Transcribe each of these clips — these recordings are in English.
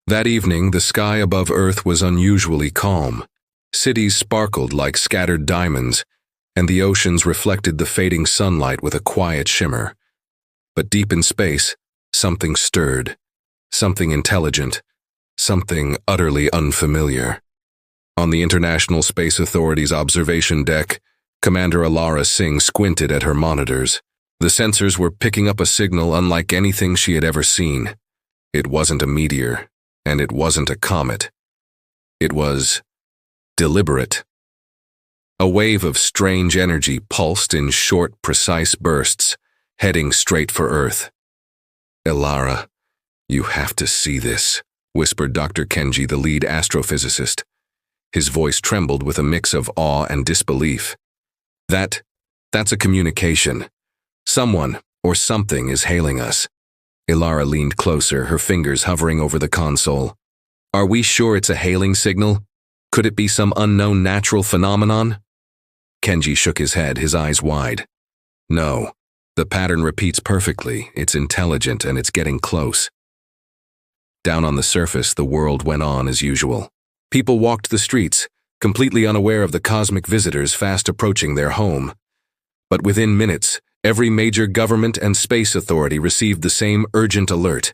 That evening, the sky above Earth was unusually calm. Cities sparkled like scattered diamonds, and the oceans reflected the fading sunlight with a quiet shimmer. But deep in space, something stirred. Something intelligent. Something utterly unfamiliar. On the International Space Authority's observation deck, Commander Alara Singh squinted at her monitors. The sensors were picking up a signal unlike anything she had ever seen. It wasn't a meteor, and it wasn't a comet. It was deliberate. A wave of strange energy pulsed in short, precise bursts, heading straight for Earth. "Alara, you have to see this," whispered Dr. Kenji, the lead astrophysicist. His voice trembled with a mix of awe and disbelief. That's a communication. Someone or something is hailing us." Alara leaned closer, her fingers hovering over the console. "Are we sure it's a hailing signal? Could it be some unknown natural phenomenon?" Kenji shook his head, his eyes wide. "No, the pattern repeats perfectly. It's intelligent and it's getting close." Down on the surface, the world went on as usual. People walked the streets, completely unaware of the cosmic visitors fast approaching their home. But within minutes, every major government and space authority received the same urgent alert.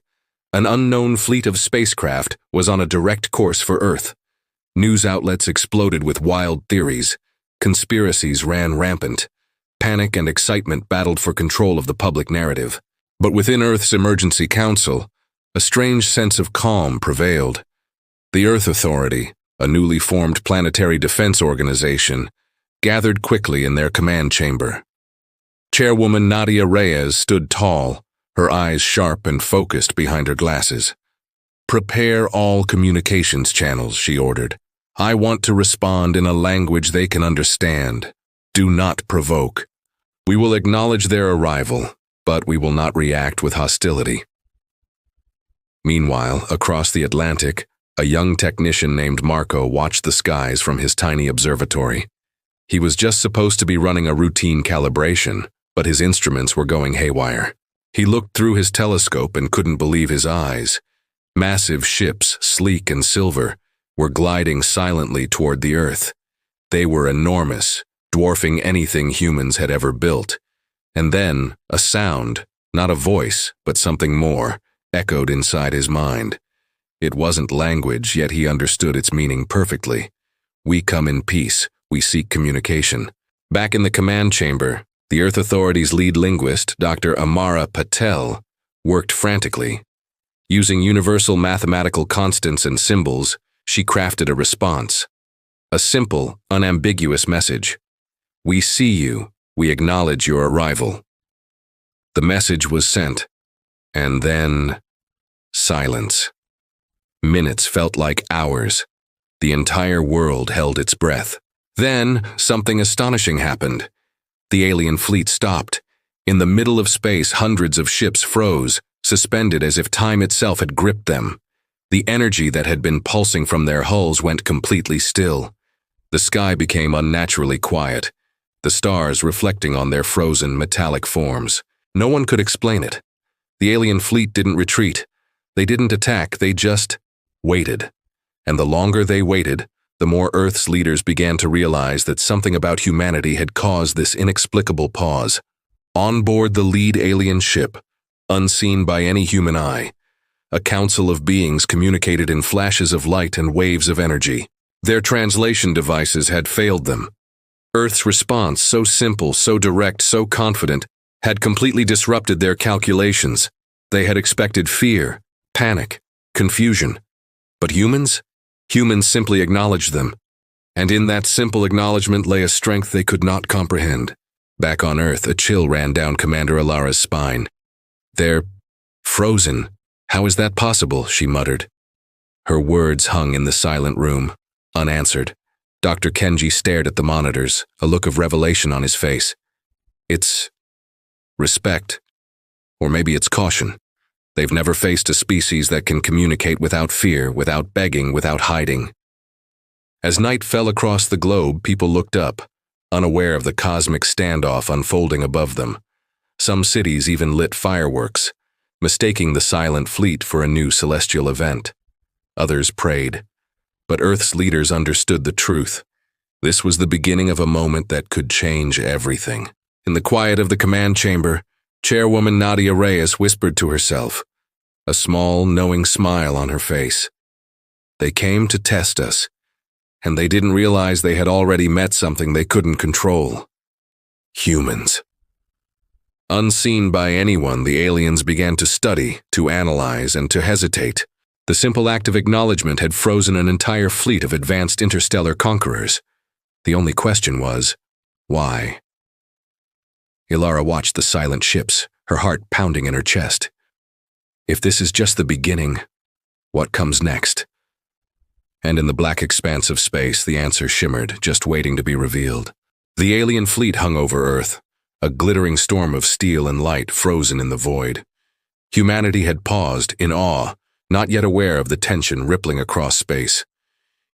An unknown fleet of spacecraft was on a direct course for Earth. News outlets exploded with wild theories. Conspiracies ran rampant. Panic and excitement battled for control of the public narrative. But within Earth's Emergency Council, a strange sense of calm prevailed. The Earth Authority, a newly formed planetary defense organization, gathered quickly in their command chamber. Chairwoman Nadia Reyes stood tall, her eyes sharp and focused behind her glasses. "Prepare all communications channels," she ordered. "I want to respond in a language they can understand. Do not provoke. We will acknowledge their arrival, but we will not react with hostility." Meanwhile, across the Atlantic, a young technician named Marco watched the skies from his tiny observatory. He was just supposed to be running a routine calibration, but his instruments were going haywire. He looked through his telescope and couldn't believe his eyes. Massive ships, sleek and silver, were gliding silently toward the Earth. They were enormous, dwarfing anything humans had ever built. And then, a sound, not a voice, but something more, echoed inside his mind. It wasn't language, yet he understood its meaning perfectly. "We come in peace. We seek communication." Back in the command chamber, the Earth Authority's lead linguist, Dr. Amara Patel, worked frantically. Using universal mathematical constants and symbols, she crafted a response. A simple, unambiguous message. "We see you. We acknowledge your arrival." The message was sent. And then, silence. Minutes felt like hours. The entire world held its breath. Then, something astonishing happened. The alien fleet stopped. In the middle of space, hundreds of ships froze, suspended as if time itself had gripped them. The energy that had been pulsing from their hulls went completely still. The sky became unnaturally quiet, the stars reflecting on their frozen metallic forms. No one could explain it. The alien fleet didn't retreat. They didn't attack, they just waited. And the longer they waited, the more Earth's leaders began to realize that something about humanity had caused this inexplicable pause. On board the lead alien ship, unseen by any human eye, a council of beings communicated in flashes of light and waves of energy. Their translation devices had failed them. Earth's response, so simple, so direct, so confident, had completely disrupted their calculations. They had expected fear, panic, confusion. But humans? Humans simply acknowledged them. And in that simple acknowledgement lay a strength they could not comprehend. Back on Earth, a chill ran down Commander Alara's spine. "They're frozen. How is that possible?" she muttered. Her words hung in the silent room, unanswered. Dr. Kenji stared at the monitors, a look of revelation on his face. "It's respect. Or maybe it's caution. They've never faced a species that can communicate without fear, without begging, without hiding." As night fell across the globe, people looked up, unaware of the cosmic standoff unfolding above them. Some cities even lit fireworks, mistaking the silent fleet for a new celestial event. Others prayed. But Earth's leaders understood the truth. This was the beginning of a moment that could change everything. In the quiet of the command chamber, Chairwoman Nadia Reyes whispered to herself, a small, knowing smile on her face. They came to test us, and they didn't realize they had already met something they couldn't control. Humans. Unseen by anyone, the aliens began to study, to analyze, and to hesitate. The simple act of acknowledgement had frozen an entire fleet of advanced interstellar conquerors. The only question was, why? Ilara watched the silent ships, her heart pounding in her chest. If this is just the beginning, what comes next? And in the black expanse of space, the answer shimmered, just waiting to be revealed. The alien fleet hung over Earth, a glittering storm of steel and light frozen in the void. Humanity had paused, in awe, not yet aware of the tension rippling across space.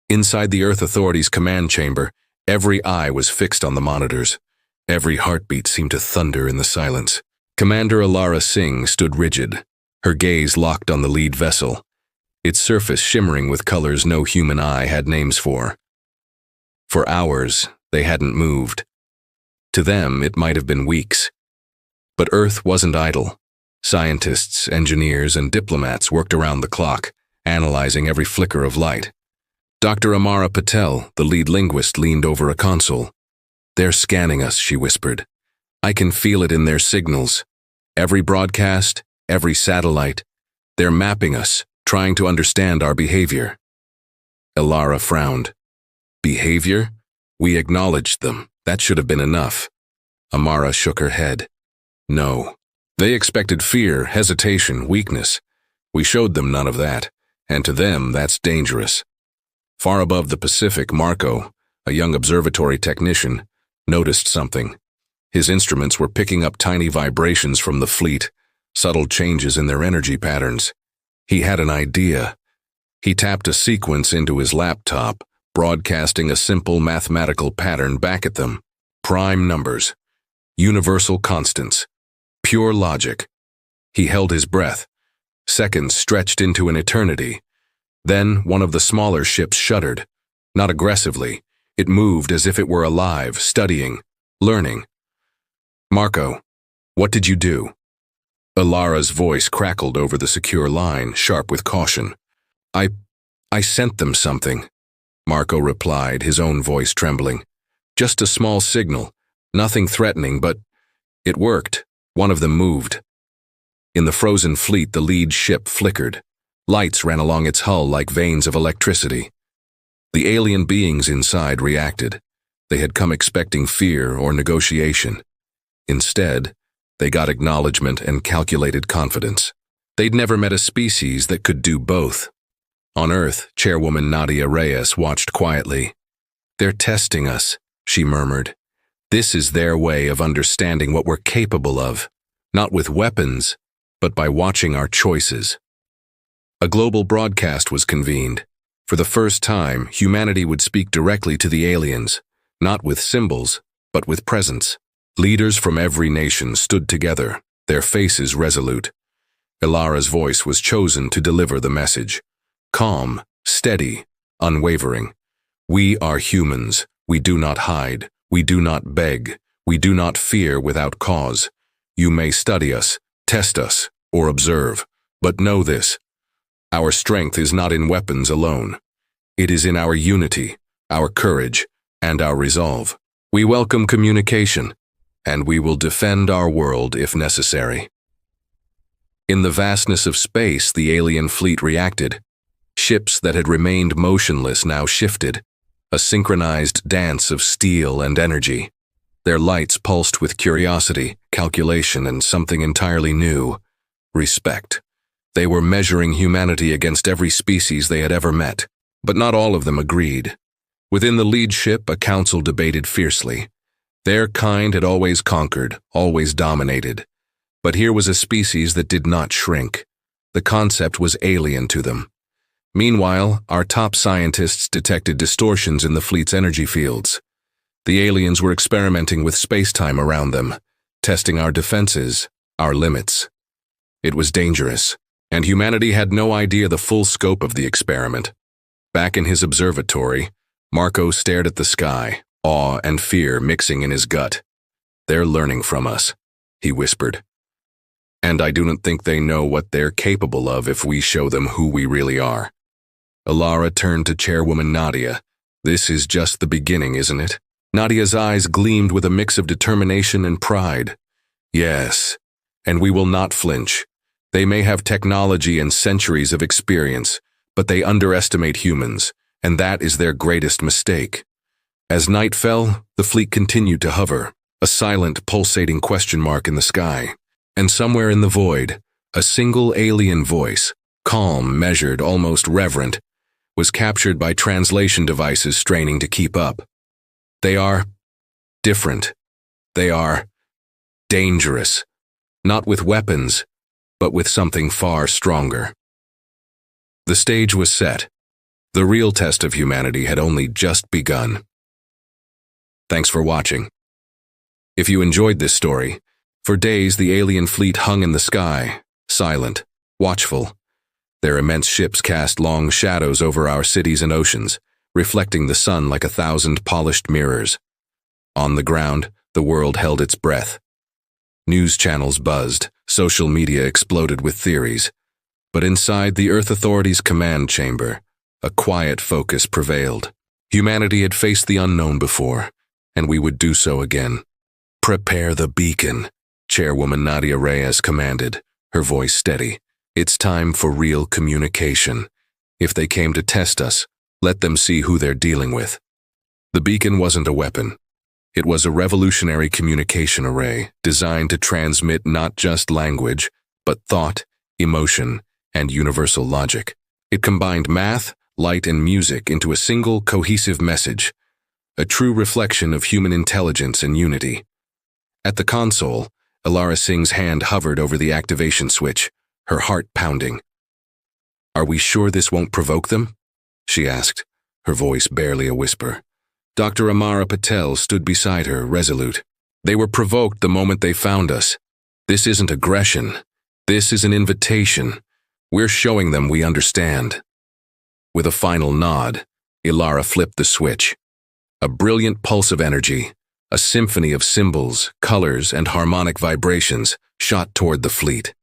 Inside the Earth Authority's command chamber, every eye was fixed on the monitors. Every heartbeat seemed to thunder in the silence. Commander Ilara Singh stood rigid, her gaze locked on the lead vessel, its surface shimmering with colors no human eye had names for. For hours, they hadn't moved. To them, it might have been weeks. But Earth wasn't idle. Scientists, engineers, and diplomats worked around the clock, analyzing every flicker of light. Dr. Amara Patel, the lead linguist, leaned over a console. "They're scanning us," she whispered. "I can feel it in their signals. Every broadcast, every satellite. They're mapping us, trying to understand our behavior." Ilara frowned. "Behavior? We acknowledged them. That should have been enough." Amara shook her head. "No. They expected fear, hesitation, weakness. We showed them none of that, and to them that's dangerous." Far above the Pacific, Marco, a young observatory technician, noticed something. His instruments were picking up tiny vibrations from the fleet, subtle changes in their energy patterns. He had an idea. He tapped a sequence into his laptop, broadcasting a simple mathematical pattern back at them. Prime numbers. Universal constants. Pure logic. He held his breath. Seconds stretched into an eternity. Then one of the smaller ships shuddered. Not aggressively. It moved as if it were alive, studying, learning. "Marco, what did you do?" Ilara's voice crackled over the secure line, sharp with caution. I sent them something," Marco replied, his own voice trembling. "Just a small signal, nothing threatening, but it worked. One of them moved." In the frozen fleet, the lead ship flickered. Lights ran along its hull like veins of electricity. The alien beings inside reacted. They had come expecting fear or negotiation. Instead, they got acknowledgement and calculated confidence. They'd never met a species that could do both. On Earth, Chairwoman Nadia Reyes watched quietly. "They're testing us," she murmured. "This is their way of understanding what we're capable of, not with weapons, but by watching our choices." A global broadcast was convened. For the first time, humanity would speak directly to the aliens, not with symbols, but with presence. Leaders from every nation stood together, their faces resolute. Ilara's voice was chosen to deliver the message. Calm, steady, unwavering. "We are humans. We do not hide. We do not beg. We do not fear without cause. You may study us, test us, or observe, but know this. Our strength is not in weapons alone. It is in our unity, our courage, and our resolve. We welcome communication, and we will defend our world if necessary." In the vastness of space, the alien fleet reacted. Ships that had remained motionless now shifted, a synchronized dance of steel and energy. Their lights pulsed with curiosity, calculation, and something entirely new: respect. They were measuring humanity against every species they had ever met, but not all of them agreed. Within the lead ship, a council debated fiercely. Their kind had always conquered, always dominated. But here was a species that did not shrink. The concept was alien to them. Meanwhile, our top scientists detected distortions in the fleet's energy fields. The aliens were experimenting with space-time around them, testing our defenses, our limits. It was dangerous. And humanity had no idea the full scope of the experiment. Back in his observatory, Marco stared at the sky, awe and fear mixing in his gut. "They're learning from us," he whispered. "And I do not think they know what they're capable of if we show them who we really are." Alara turned to Chairwoman Nadia. "This is just the beginning, isn't it?" Nadia's eyes gleamed with a mix of determination and pride. "Yes, and we will not flinch. They may have technology and centuries of experience, but they underestimate humans, and that is their greatest mistake." As night fell, the fleet continued to hover, a silent, pulsating question mark in the sky. And somewhere in the void, a single alien voice, calm, measured, almost reverent, was captured by translation devices straining to keep up. "They are different. They are dangerous. Not with weapons, but with something far stronger." The stage was set. The real test of humanity had only just begun. Thanks for watching. If you enjoyed this story, for days the alien fleet hung in the sky, silent, watchful. Their immense ships cast long shadows over our cities and oceans, reflecting the sun like 1,000 polished mirrors. On the ground, the world held its breath. News channels buzzed, social media exploded with theories. But inside the Earth Authority's command chamber, a quiet focus prevailed. Humanity had faced the unknown before, and we would do so again. "Prepare the beacon," Chairwoman Nadia Reyes commanded, her voice steady. "It's time for real communication. If they came to test us, let them see who they're dealing with." The beacon wasn't a weapon. It was a revolutionary communication array designed to transmit not just language, but thought, emotion, and universal logic. It combined math, light, and music into a single, cohesive message, a true reflection of human intelligence and unity. At the console, Alara Singh's hand hovered over the activation switch, her heart pounding. "Are we sure this won't provoke them?" she asked, her voice barely a whisper. Dr. Amara Patel stood beside her, resolute. "They were provoked the moment they found us. This isn't aggression. This is an invitation. We're showing them we understand." With a final nod, Ilara flipped the switch. A brilliant pulse of energy, a symphony of symbols, colors, and harmonic vibrations shot toward the fleet.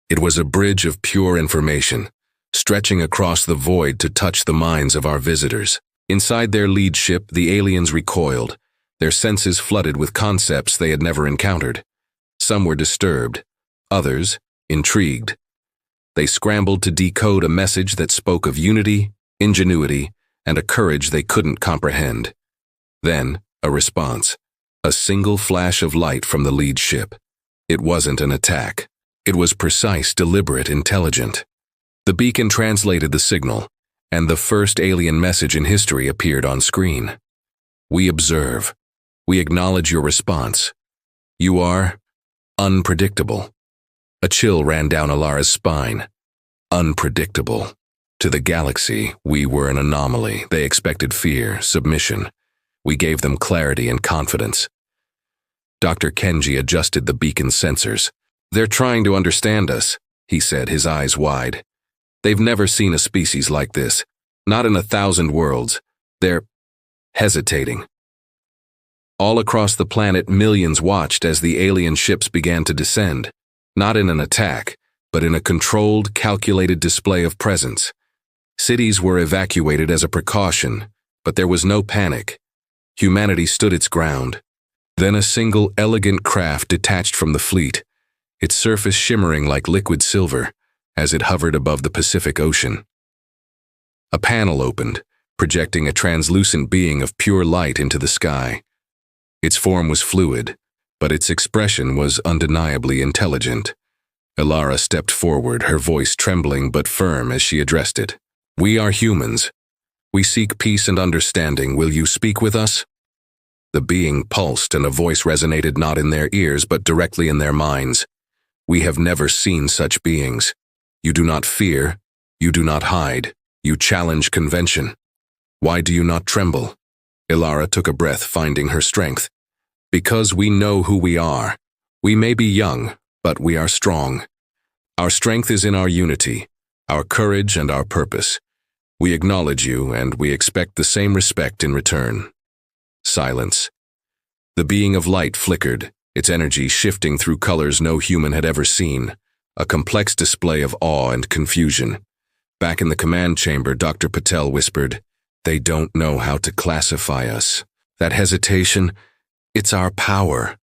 It was a bridge of pure information, stretching across the void to touch the minds of our visitors. Inside their lead ship, the aliens recoiled, their senses flooded with concepts they had never encountered. Some were disturbed, others intrigued. They scrambled to decode a message that spoke of unity, ingenuity, and a courage they couldn't comprehend. Then, a response. A single flash of light from the lead ship. It wasn't an attack. It was precise, deliberate, intelligent. The beacon translated the signal, and the first alien message in history appeared on screen. "We observe. We acknowledge your response. You are unpredictable." A chill ran down Alara's spine. Unpredictable. To the galaxy, we were an anomaly. They expected fear, submission. We gave them clarity and confidence. Dr. Kenji adjusted the beacon's sensors. "They're trying to understand us," he said, his eyes wide. "They've never seen a species like this. Not in 1,000 worlds. They're hesitating." All across the planet, millions watched as the alien ships began to descend. Not in an attack, but in a controlled, calculated display of presence. Cities were evacuated as a precaution, but there was no panic. Humanity stood its ground. Then a single elegant craft detached from the fleet, its surface shimmering like liquid silver as it hovered above the Pacific Ocean. A panel opened, projecting a translucent being of pure light into the sky. Its form was fluid, but its expression was undeniably intelligent. Ilara stepped forward, her voice trembling but firm as she addressed it. "We are humans. We seek peace and understanding. Will you speak with us?" The being pulsed, and a voice resonated not in their ears but directly in their minds. "We have never seen such beings. You do not fear. You do not hide. You challenge convention. Why do you not tremble?" Ilara took a breath, finding her strength. "Because we know who we are. We may be young, but we are strong. Our strength is in our unity, our courage and our purpose. We acknowledge you, and we expect the same respect in return. Silence. The being of light flickered, its energy shifting through colors no human had ever seen, a complex display of awe and confusion. Back in the command chamber, Dr. Patel whispered, "They don't know how to classify us. That hesitation, it's our power."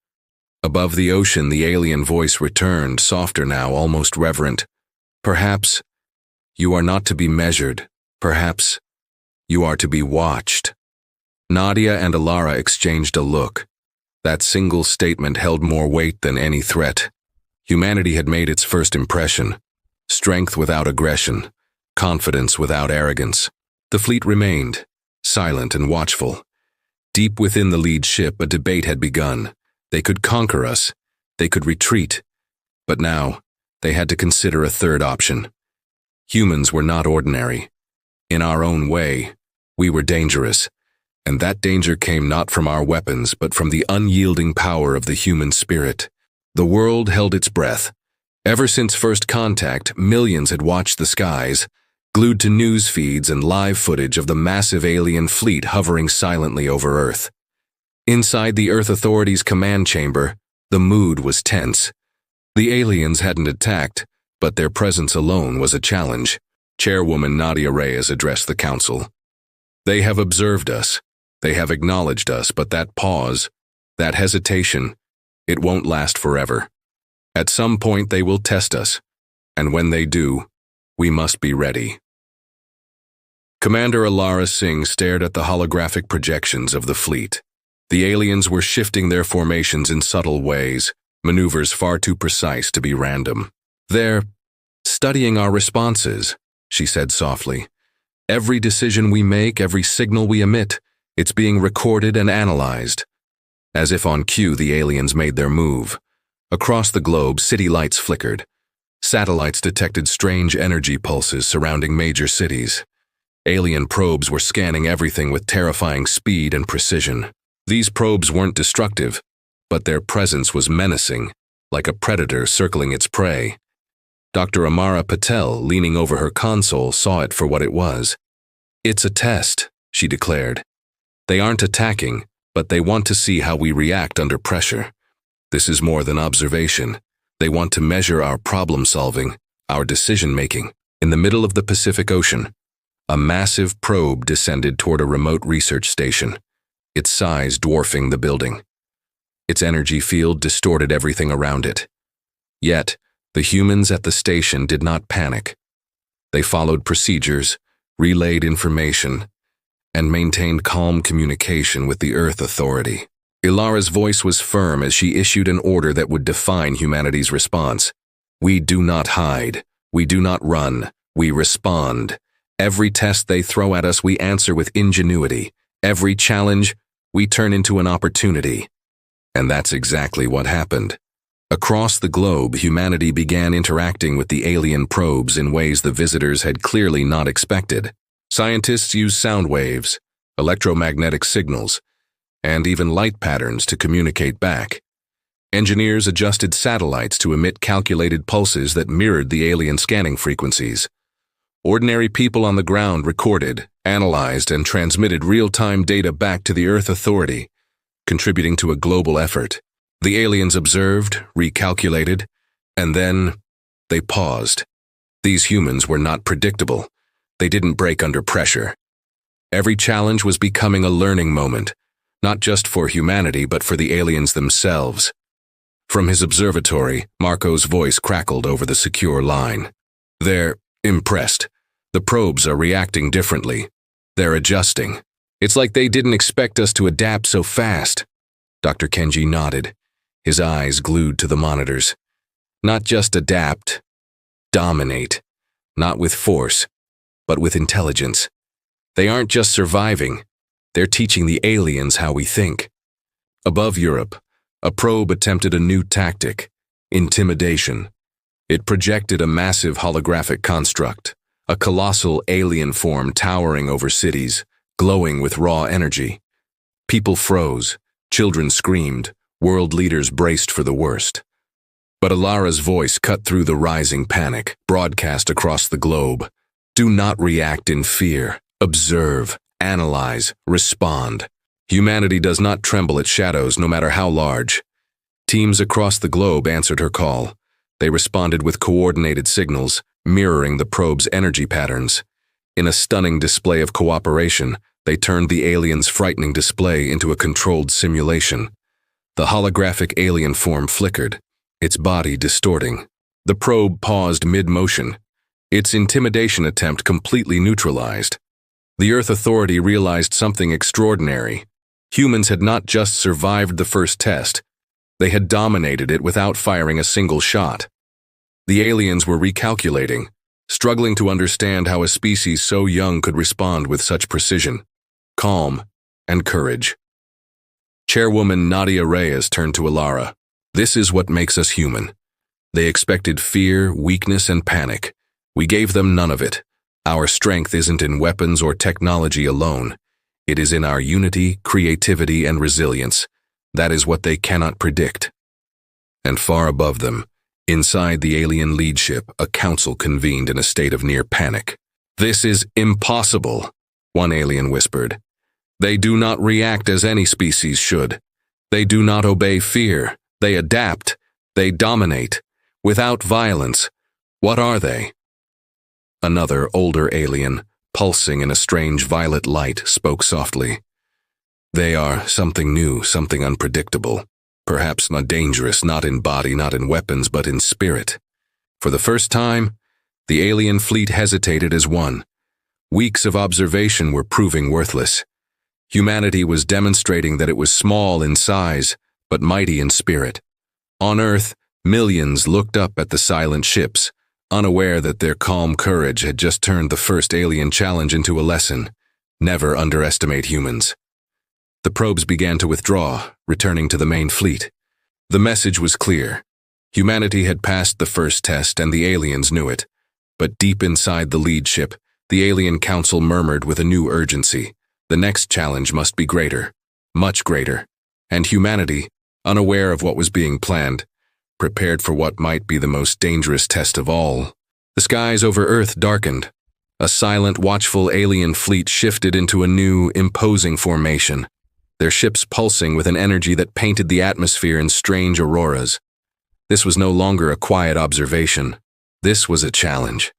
Above the ocean, the alien voice returned, softer now, almost reverent. "Perhaps you are not to be measured. Perhaps you are to be watched." Nadia and Alara exchanged a look. That single statement held more weight than any threat. Humanity had made its first impression. Strength without aggression, confidence without arrogance. The fleet remained, silent and watchful. Deep within the lead ship, a debate had begun. They could conquer us. They could retreat. But now, they had to consider a third option. Humans were not ordinary. In our own way, we were dangerous. And that danger came not from our weapons, but from the unyielding power of the human spirit. The world held its breath. Ever since first contact, millions had watched the skies, glued to news feeds and live footage of the massive alien fleet hovering silently over Earth. Inside the Earth Authority's command chamber, the mood was tense. The aliens hadn't attacked, but their presence alone was a challenge. Chairwoman Nadia Reyes addressed the council. "They have observed us. They have acknowledged us, but that pause, that hesitation, it won't last forever. At some point they will test us, and when they do, we must be ready." Commander Alara Singh stared at the holographic projections of the fleet. The aliens were shifting their formations in subtle ways, maneuvers far too precise to be random. "They're studying our responses," she said softly. "Every decision we make, every signal we emit, it's being recorded and analyzed." As if on cue, the aliens made their move. Across the globe, city lights flickered. Satellites detected strange energy pulses surrounding major cities. Alien probes were scanning everything with terrifying speed and precision. These probes weren't destructive, but their presence was menacing, like a predator circling its prey. Dr. Amara Patel, leaning over her console, saw it for what it was. "It's a test," she declared. "They aren't attacking, but they want to see how we react under pressure. This is more than observation. They want to measure our problem-solving, our decision-making." In the middle of the Pacific Ocean, a massive probe descended toward a remote research station, its size dwarfing the building. Its energy field distorted everything around it. Yet, the humans at the station did not panic. They followed procedures, relayed information, and maintained calm communication with the Earth Authority. Ilara's voice was firm as she issued an order that would define humanity's response. "We do not hide. We do not run. We respond. Every test they throw at us, we answer with ingenuity. Every challenge, we turn into an opportunity." And that's exactly what happened. Across the globe, humanity began interacting with the alien probes in ways the visitors had clearly not expected. Scientists used sound waves, electromagnetic signals, and even light patterns to communicate back. Engineers adjusted satellites to emit calculated pulses that mirrored the alien scanning frequencies. Ordinary people on the ground recorded, analyzed, and transmitted real-time data back to the Earth Authority, contributing to a global effort. The aliens observed, recalculated, and then they paused. These humans were not predictable. They didn't break under pressure. Every challenge was becoming a learning moment, not just for humanity but for the aliens themselves. From his observatory, Marco's voice crackled over the secure line. "They're impressed. The probes are reacting differently. They're adjusting. It's like they didn't expect us to adapt so fast." Dr. Kenji nodded, his eyes glued to the monitors. "Not just adapt, dominate. Not with force, but with intelligence. They aren't just surviving. They're teaching the aliens how we think." Above Europe, a probe attempted a new tactic: intimidation. It projected a massive holographic construct, a colossal alien form towering over cities, glowing with raw energy. People froze, children screamed, world leaders braced for the worst. But Alara's voice cut through the rising panic, broadcast across the globe. Do not react in fear. Observe, analyze, respond. Humanity does not tremble at shadows, no matter how large. Teams across the globe answered her call. They responded with coordinated signals, mirroring the probe's energy patterns. In a stunning display of cooperation, they turned the alien's frightening display into a controlled simulation. The holographic alien form flickered, its body distorting. The probe paused mid-motion, its intimidation attempt completely neutralized. The Earth Authority realized something extraordinary. Humans had not just survived the first test, they had dominated it without firing a single shot. The aliens were recalculating, struggling to understand how a species so young could respond with such precision, calm, and courage. Chairwoman Nadia Reyes turned to Alara. This is what makes us human. They expected fear, weakness, and panic. We gave them none of it. Our strength isn't in weapons or technology alone. It is in our unity, creativity, and resilience. That is what they cannot predict. And far above them, inside the alien leadership, a council convened in a state of near panic. This is impossible, one alien whispered. They do not react as any species should. They do not obey fear. They adapt. They dominate. Without violence. What are they? Another, older alien, pulsing in a strange violet light, spoke softly. They are something new, something unpredictable. Perhaps not dangerous, not in body, not in weapons, but in spirit. For the first time, the alien fleet hesitated as one. Weeks of observation were proving worthless. Humanity was demonstrating that it was small in size, but mighty in spirit. On Earth, millions looked up at the silent ships, unaware that their calm courage had just turned the first alien challenge into a lesson. Never underestimate humans. The probes began to withdraw, returning to the main fleet. The message was clear. Humanity had passed the first test and the aliens knew it. But deep inside the lead ship, the alien council murmured with a new urgency. The next challenge must be greater, much greater. And humanity, unaware of what was being planned, prepared for what might be the most dangerous test of all. The skies over Earth darkened. A silent, watchful alien fleet shifted into a new, imposing formation, their ships pulsing with an energy that painted the atmosphere in strange auroras. This was no longer a quiet observation. This was a challenge.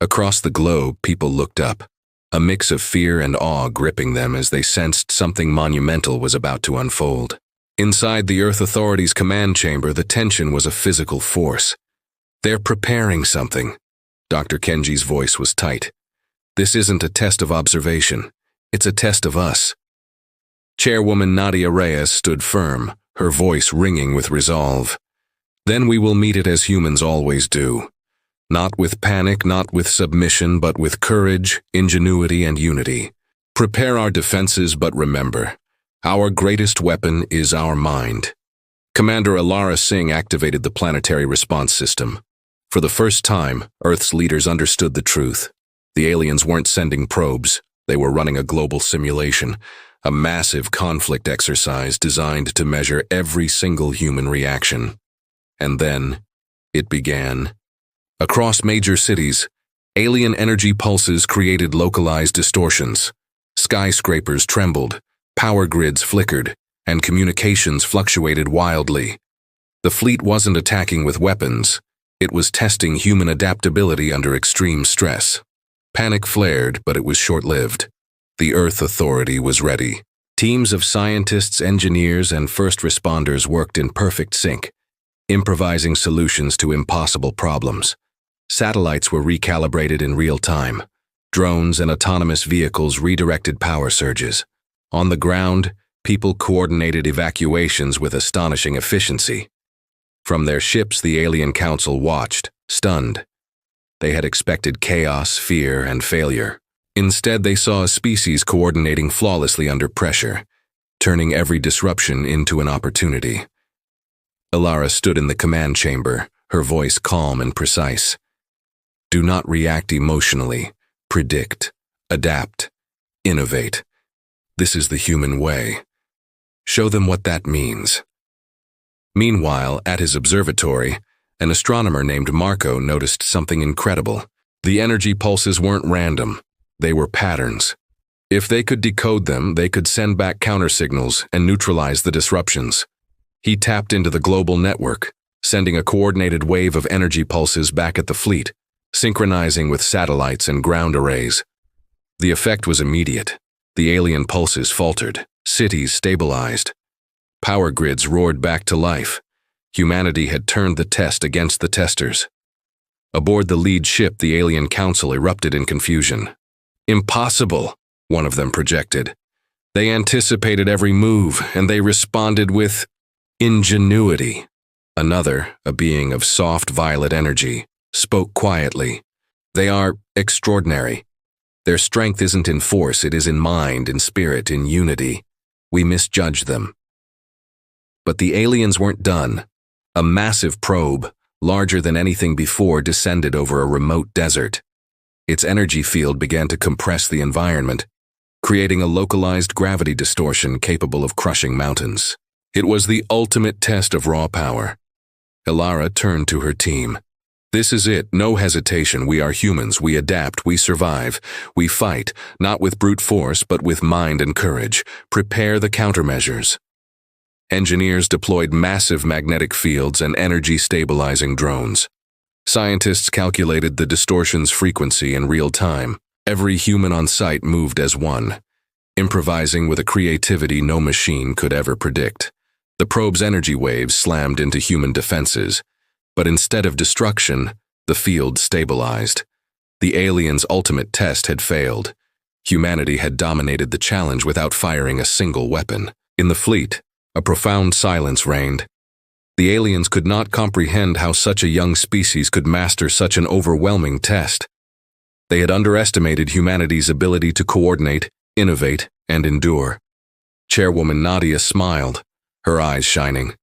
Across the globe, people looked up, a mix of fear and awe gripping them as they sensed something monumental was about to unfold. Inside the Earth Authority's command chamber, the tension was a physical force. They're preparing something. Dr. Kenji's voice was tight. This isn't a test of observation. It's a test of us. Chairwoman Nadia Reyes stood firm, her voice ringing with resolve. Then we will meet it as humans always do. Not with panic, not with submission, but with courage, ingenuity, and unity. Prepare our defenses, but remember, our greatest weapon is our mind. Commander Alara Singh activated the planetary response system. For the first time, Earth's leaders understood the truth. The aliens weren't sending probes. They were running a global simulation, a massive conflict exercise designed to measure every single human reaction. And then, it began. Across major cities, alien energy pulses created localized distortions. Skyscrapers trembled, power grids flickered, and communications fluctuated wildly. The fleet wasn't attacking with weapons. It was testing human adaptability under extreme stress. Panic flared, but it was short-lived. The Earth Authority was ready. Teams of scientists, engineers, and first responders worked in perfect sync, improvising solutions to impossible problems. Satellites were recalibrated in real time. Drones and autonomous vehicles redirected power surges. On the ground, people coordinated evacuations with astonishing efficiency. From their ships, the alien council watched, stunned. They had expected chaos, fear, and failure. Instead, they saw a species coordinating flawlessly under pressure, turning every disruption into an opportunity. Alara stood in the command chamber, her voice calm and precise. Do not react emotionally. Predict, adapt, innovate. This is the human way. Show them what that means. Meanwhile, at his observatory, An astronomer named Marco noticed something incredible. The energy pulses weren't random. They were patterns. If they could decode them, they could send back countersignals and neutralize the disruptions. He tapped into the global network, sending a coordinated wave of energy pulses back at the fleet, synchronizing with satellites and ground arrays. The effect was immediate. The alien pulses faltered. Cities stabilized. Power grids roared back to life. Humanity had turned the test against the testers. Aboard the lead ship, the alien council erupted in confusion. "Impossible," one of them projected. "They anticipated every move, and they responded with ingenuity." Another, a being of soft violet energy, spoke quietly. "They are extraordinary. Their strength isn't in force, it is in mind, in spirit, in unity. We misjudged them." But the aliens weren't done. A massive probe, larger than anything before, descended over a remote desert. Its energy field began to compress the environment, creating a localized gravity distortion capable of crushing mountains. It was the ultimate test of raw power. Ilara turned to her team. "This is it, no hesitation. We are humans, we adapt, we survive. We fight, not with brute force, but with mind and courage. Prepare the countermeasures." Engineers deployed massive magnetic fields and energy-stabilizing drones. Scientists calculated the distortion's frequency in real time. Every human on site moved as one, improvising with a creativity no machine could ever predict. The probe's energy waves slammed into human defenses, but instead of destruction, the field stabilized. The aliens' ultimate test had failed. Humanity had dominated the challenge without firing a single weapon. In the fleet, a profound silence reigned. The aliens could not comprehend how such a young species could master such an overwhelming test. They had underestimated humanity's ability to coordinate, innovate, and endure. Chairwoman Nadia smiled, her eyes shining.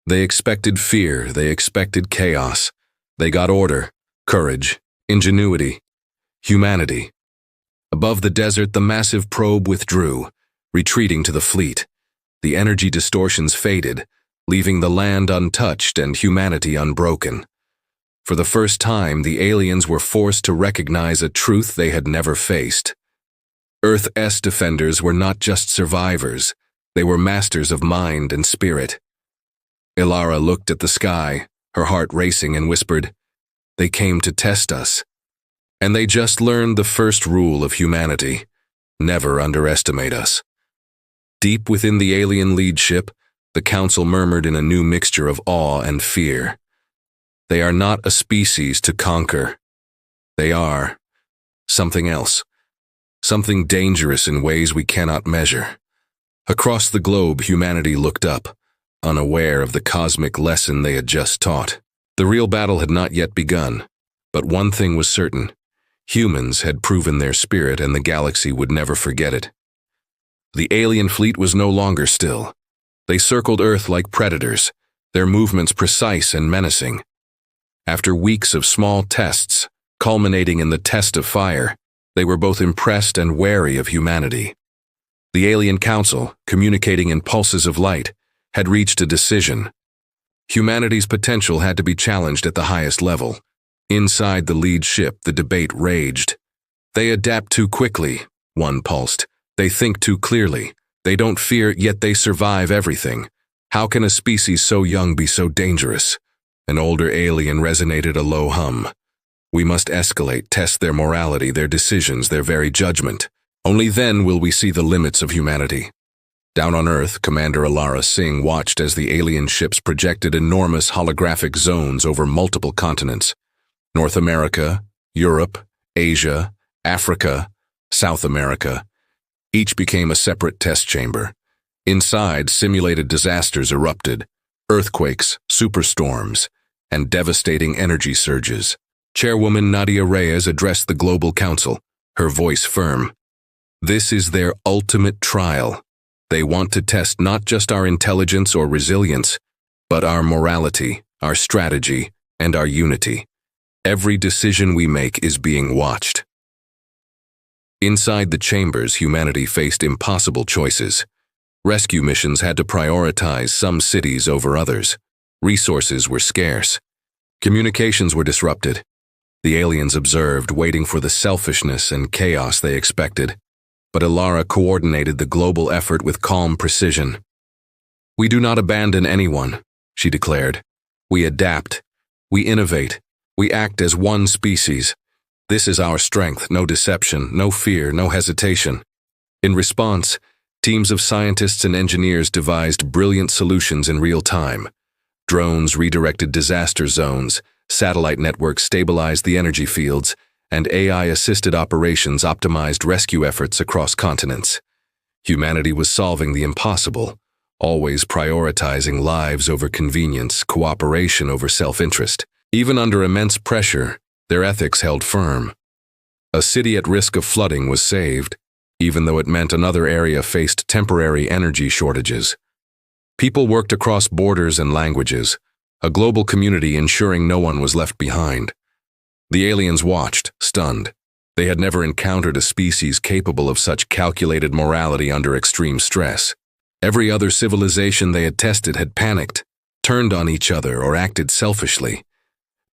They expected fear, they expected chaos. They got order, courage, ingenuity, humanity. Above the desert, the massive probe withdrew, retreating to the fleet. The energy distortions faded, leaving the land untouched and humanity unbroken. For the first time, the aliens were forced to recognize a truth they had never faced. Earth's defenders were not just survivors, they were masters of mind and spirit. Ilara looked at the sky, her heart racing, and whispered, "They came to test us." And they just learned the first rule of humanity: never underestimate us. Deep within the alien lead ship, the council murmured in a new mixture of awe and fear. They are not a species to conquer. They are something else. Something dangerous in ways we cannot measure. Across the globe, humanity looked up, unaware of the cosmic lesson they had just taught. The real battle had not yet begun, but one thing was certain. Humans had proven their spirit, and the galaxy would never forget it. The alien fleet was no longer still. They circled Earth like predators, their movements precise and menacing. After weeks of small tests, culminating in the test of fire, they were both impressed and wary of humanity. The alien council, communicating in pulses of light, had reached a decision. Humanity's potential had to be challenged at the highest level. Inside the lead ship, the debate raged. "They adapt too quickly," one pulsed. "They think too clearly. They don't fear, yet they survive everything. How can a species so young be so dangerous?" An older alien resonated a low hum. "We must escalate, test their morality, their decisions, their very judgment. Only then will we see the limits of humanity." Down on Earth, Commander Ilara Singh watched as the alien ships projected enormous holographic zones over multiple continents. North America, Europe, Asia, Africa, South America. Each became a separate test chamber. Inside, simulated disasters erupted, earthquakes, superstorms, and devastating energy surges. Chairwoman Nadia Reyes addressed the Global Council, her voice firm. "This is their ultimate trial. They want to test not just our intelligence or resilience, but our morality, our strategy, and our unity. Every decision we make is being watched." Inside the chambers, humanity faced impossible choices. Rescue missions had to prioritize some cities over others. Resources were scarce. Communications were disrupted. The aliens observed, waiting for the selfishness and chaos they expected. But Alara coordinated the global effort with calm precision. "We do not abandon anyone," she declared. "We adapt. We innovate. We act as one species. This is our strength, no deception, no fear, no hesitation." In response, teams of scientists and engineers devised brilliant solutions in real time. Drones redirected disaster zones, satellite networks stabilized the energy fields, and AI-assisted operations optimized rescue efforts across continents. Humanity was solving the impossible, always prioritizing lives over convenience, cooperation over self-interest. Even under immense pressure, their ethics held firm. A city at risk of flooding was saved, even though it meant another area faced temporary energy shortages. People worked across borders and languages, a global community ensuring no one was left behind. The aliens watched, stunned. They had never encountered a species capable of such calculated morality under extreme stress. Every other civilization they had tested had panicked, turned on each other, or acted selfishly.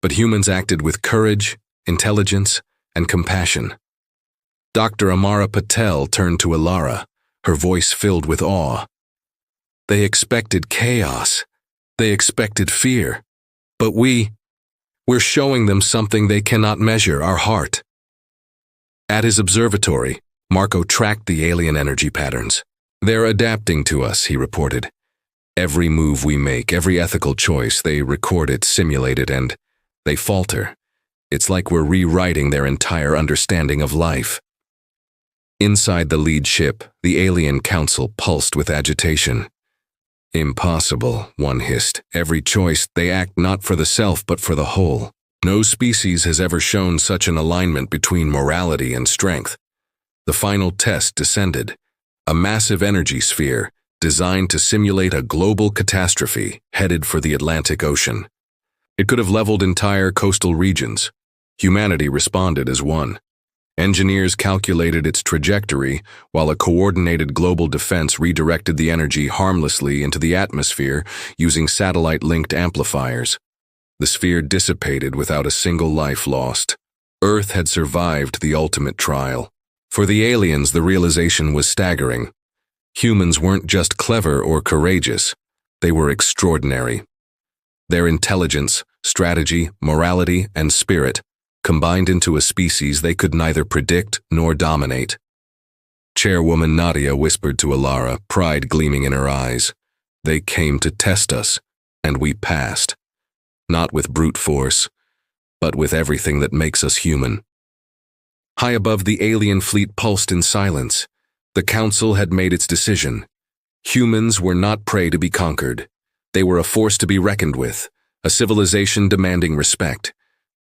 But humans acted with courage, intelligence, and compassion. Dr. Amara Patel turned to Alara, her voice filled with awe. They expected chaos. They expected fear. But we're showing them something they cannot measure, our heart. At his observatory, Marco tracked the alien energy patterns. "They're adapting to us," he reported. "Every move we make, every ethical choice, they record it, simulate it, and they falter. It's like we're rewriting their entire understanding of life." Inside the lead ship, the alien council pulsed with agitation. "Impossible," one hissed. "Every choice, they act not for the self but for the whole. No species has ever shown such an alignment between morality and strength." The final test descended. A massive energy sphere, designed to simulate a global catastrophe, headed for the Atlantic Ocean. It could have leveled entire coastal regions. Humanity responded as one. Engineers calculated its trajectory, while a coordinated global defense redirected the energy harmlessly into the atmosphere using satellite-linked amplifiers. The sphere dissipated without a single life lost. Earth had survived the ultimate trial. For the aliens, the realization was staggering. Humans weren't just clever or courageous. They were extraordinary. Their intelligence, strategy, morality, and spirit combined into a species they could neither predict nor dominate. Chairwoman Nadia whispered to Alara, pride gleaming in her eyes. "They came to test us, and we passed. Not with brute force, but with everything that makes us human." High above, the alien fleet pulsed in silence. The council had made its decision. Humans were not prey to be conquered. They were a force to be reckoned with, a civilization demanding respect.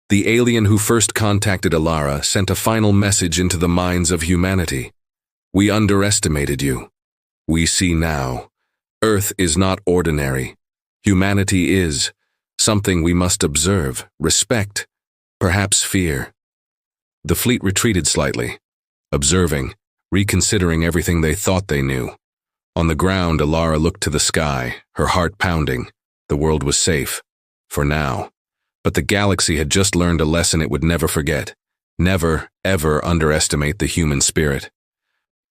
The alien who first contacted Alara sent a final message into the minds of humanity. "We underestimated you. We see now. Earth is not ordinary. Humanity is something we must observe, respect, perhaps fear." The fleet retreated slightly, observing, reconsidering everything they thought they knew. On the ground, Alara looked to the sky, her heart pounding. The world was safe, for now. But the galaxy had just learned a lesson it would never forget. Never, ever underestimate the human spirit.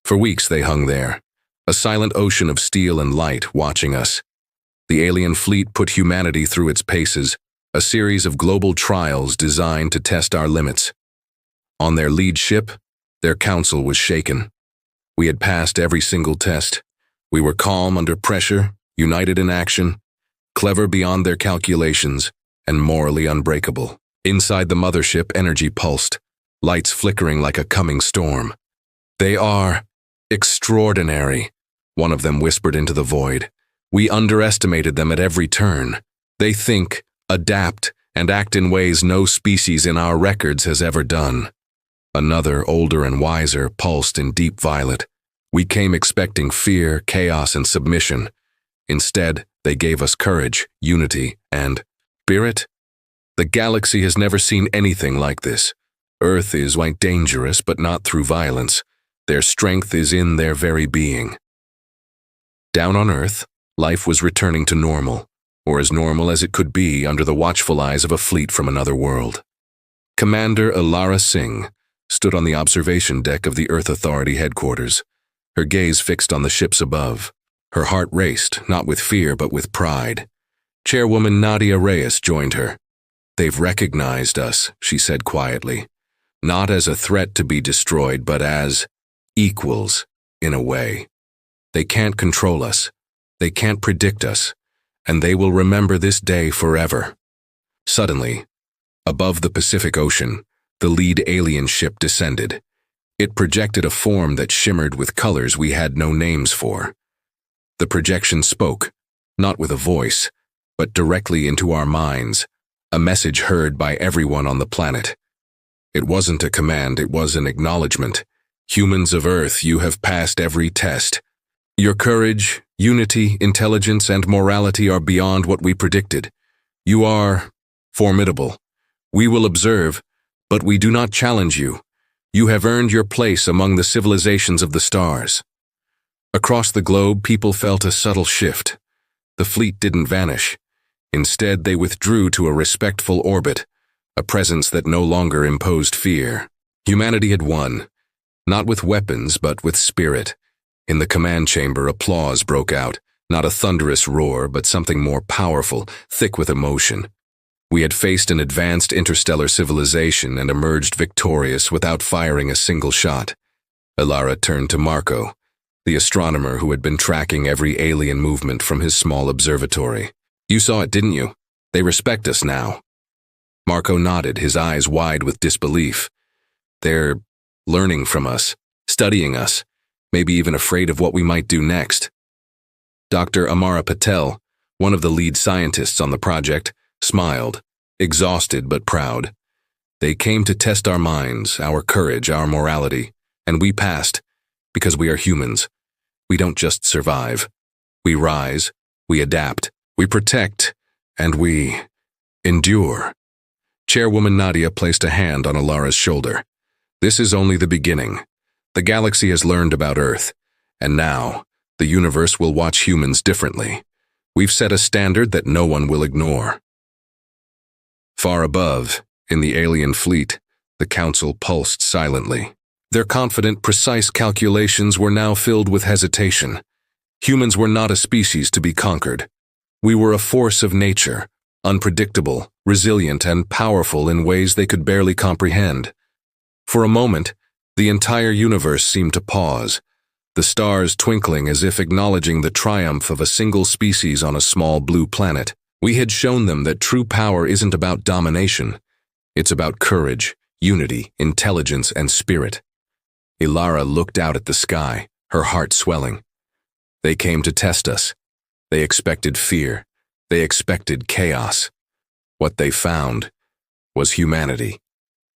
For weeks they hung there, a silent ocean of steel and light watching us. The alien fleet put humanity through its paces, a series of global trials designed to test our limits. On their lead ship, their council was shaken. We had passed every single test. We were calm under pressure, united in action, clever beyond their calculations, and morally unbreakable. Inside the mothership, energy pulsed, lights flickering like a coming storm. "They are extraordinary," one of them whispered into the void. "We underestimated them at every turn. They think, adapt, and act in ways no species in our records has ever done." Another, older and wiser, pulsed in deep violet. "We came expecting fear, chaos, and submission. Instead, they gave us courage, unity, and spirit. The galaxy has never seen anything like this. Earth is dangerous, but not through violence. Their strength is in their very being." Down on Earth, life was returning to normal. or as normal as it could be under the watchful eyes of a fleet from another world. Commander Alara Singh stood on the observation deck of the Earth Authority headquarters, her gaze fixed on the ships above. Her heart raced, not with fear but with pride. Chairwoman Nadia Reyes joined her. "They've recognized us," she said quietly. "Not as a threat to be destroyed, but as equals, in a way. They can't control us. They can't predict us. And they will remember this day forever." Suddenly, above the Pacific Ocean, the lead alien ship descended. It projected a form that shimmered with colors we had no names for. The projection spoke, not with a voice, but directly into our minds, a message heard by everyone on the planet. It wasn't a command, it was an acknowledgment. "Humans of Earth, you have passed every test. Your courage, unity, intelligence, and morality are beyond what we predicted. You are formidable. We will observe, but we do not challenge you. You have earned your place among the civilizations of the stars." Across the globe, people felt a subtle shift. The fleet didn't vanish. Instead, they withdrew to a respectful orbit, a presence that no longer imposed fear. Humanity had won, not with weapons, but with spirit. In the command chamber, applause broke out, not a thunderous roar, but something more powerful, thick with emotion. We had faced an advanced interstellar civilization and emerged victorious without firing a single shot. Alara turned to Marco, the astronomer who had been tracking every alien movement from his small observatory. "You saw it, didn't you? They respect us now." Marco nodded, his eyes wide with disbelief. "They're learning from us, studying us, maybe even afraid of what we might do next." Dr. Amara Patel, one of the lead scientists on the project, smiled, exhausted but proud. "They came to test our minds, our courage, our morality, and we passed, because we are humans. We don't just survive. We rise, we adapt, we protect, and we endure." Chairwoman Nadia placed a hand on Alara's shoulder. "This is only the beginning. The galaxy has learned about Earth, and now the universe will watch humans differently. We've set a standard that no one will ignore." Far above, in the alien fleet, the council pulsed silently. Their confident, precise calculations were now filled with hesitation. Humans were not a species to be conquered. We were a force of nature, unpredictable, resilient, and powerful in ways they could barely comprehend. For a moment, the entire universe seemed to pause, the stars twinkling as if acknowledging the triumph of a single species on a small blue planet. We had shown them that true power isn't about domination. It's about courage, unity, intelligence, and spirit. Ilara looked out at the sky, her heart swelling. They came to test us. They expected fear. They expected chaos. What they found was humanity.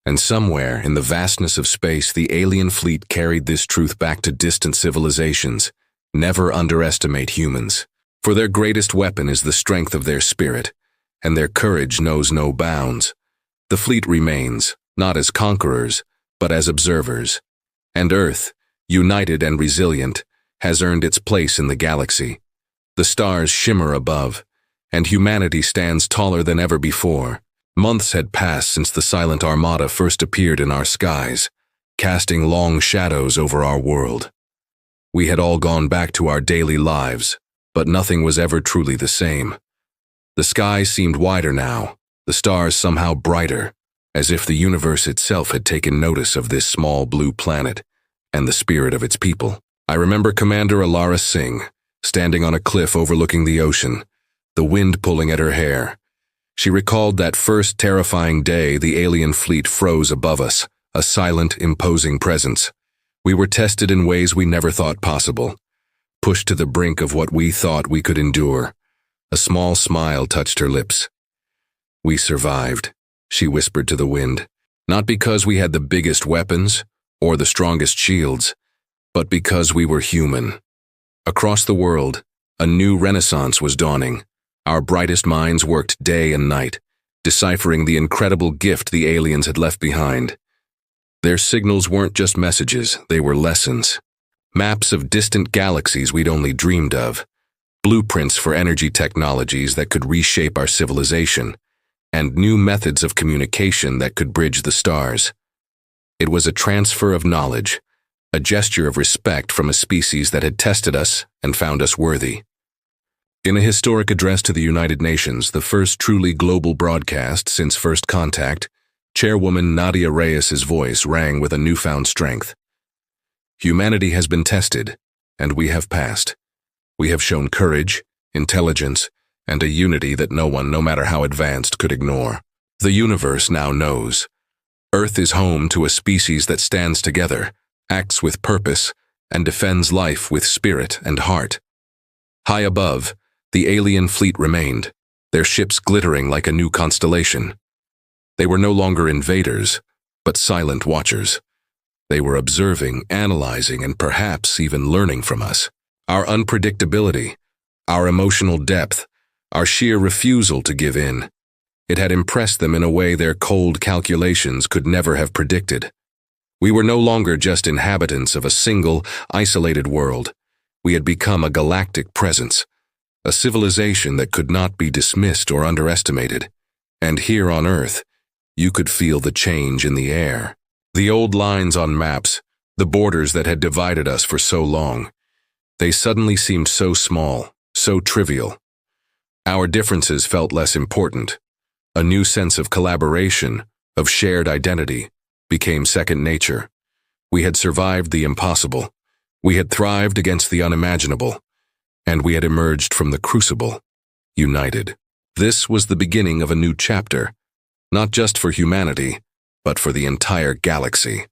And somewhere in the vastness of space, the alien fleet carried this truth back to distant civilizations. Never underestimate humans, for their greatest weapon is the strength of their spirit, and their courage knows no bounds. The fleet remains, not as conquerors, but as observers. And Earth, united and resilient, has earned its place in the galaxy. The stars shimmer above, and humanity stands taller than ever before. Months had passed since the silent armada first appeared in our skies, casting long shadows over our world. We had all gone back to our daily lives, but nothing was ever truly the same. The sky seemed wider now, the stars somehow brighter, as if the universe itself had taken notice of this small blue planet and the spirit of its people. I remember Commander Alara Singh, standing on a cliff overlooking the ocean, the wind pulling at her hair. She recalled that first terrifying day the alien fleet froze above us, a silent, imposing presence. We were tested in ways we never thought possible, pushed to the brink of what we thought we could endure. A small smile touched her lips. "We survived," she whispered to the wind, "not because we had the biggest weapons or the strongest shields, but because we were human." Across the world, a new renaissance was dawning. Our brightest minds worked day and night, deciphering the incredible gift the aliens had left behind. Their signals weren't just messages, they were lessons. Maps of distant galaxies we'd only dreamed of. blueprints for energy technologies that could reshape our civilization, and new methods of communication that could bridge the stars. It was a transfer of knowledge, a gesture of respect from a species that had tested us and found us worthy. In a historic address to the United Nations, the first truly global broadcast since first contact, Chairwoman Nadia Reyes's voice rang with a newfound strength. Humanity has been tested, and we have passed. We have shown courage, intelligence, and a unity that no one, no matter how advanced, could ignore. The universe now knows. Earth is home to a species that stands together, acts with purpose, and defends life with spirit and heart. High above, the alien fleet remained, their ships glittering like a new constellation. They were no longer invaders, but silent watchers. They were observing, analyzing, and perhaps even learning from us. Our unpredictability, our emotional depth, our sheer refusal to give in. It had impressed them in a way their cold calculations could never have predicted. We were no longer just inhabitants of a single, isolated world. We had become a galactic presence, a civilization that could not be dismissed or underestimated. And here on Earth, you could feel the change in the air. The old lines on maps, the borders that had divided us for so long, they suddenly seemed so small, so trivial. Our differences felt less important. A new sense of collaboration, of shared identity, became second nature. We had survived the impossible. We had thrived against the unimaginable. And we had emerged from the crucible, united. This was the beginning of a new chapter, not just for humanity, but for the entire galaxy.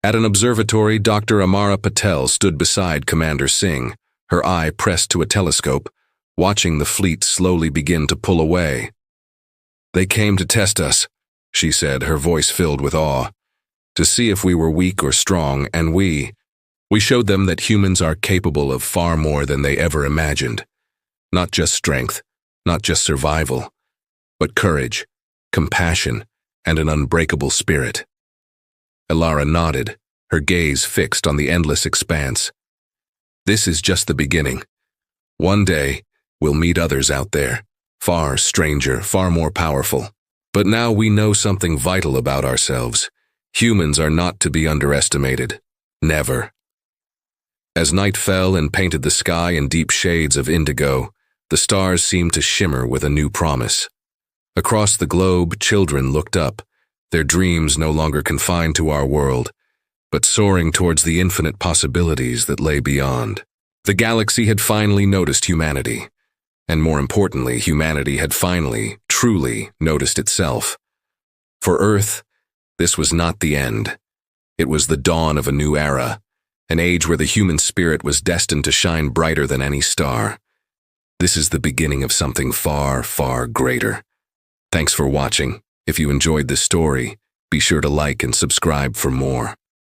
At an observatory, Dr. Amara Patel stood beside Commander Singh, her eye pressed to a telescope, watching the fleet slowly begin to pull away. "They came to test us," she said, her voice filled with awe, "to see if we were weak or strong, and we showed them that humans are capable of far more than they ever imagined. Not just strength, not just survival, but courage, compassion, and an unbreakable spirit." Elara nodded, her gaze fixed on the endless expanse. "This is just the beginning. One day, we'll meet others out there, far stranger, far more powerful. But now we know something vital about ourselves. Humans are not to be underestimated. Never." As night fell and painted the sky in deep shades of indigo, the stars seemed to shimmer with a new promise. Across the globe, children looked up, their dreams no longer confined to our world, but soaring towards the infinite possibilities that lay beyond. The galaxy had finally noticed humanity, and more importantly, humanity had finally, truly noticed itself. For Earth, this was not the end. It was the dawn of a new era, an age where the human spirit was destined to shine brighter than any star. This is the beginning of something far, far greater. Thanks for watching. If you enjoyed this story, be sure to like and subscribe for more.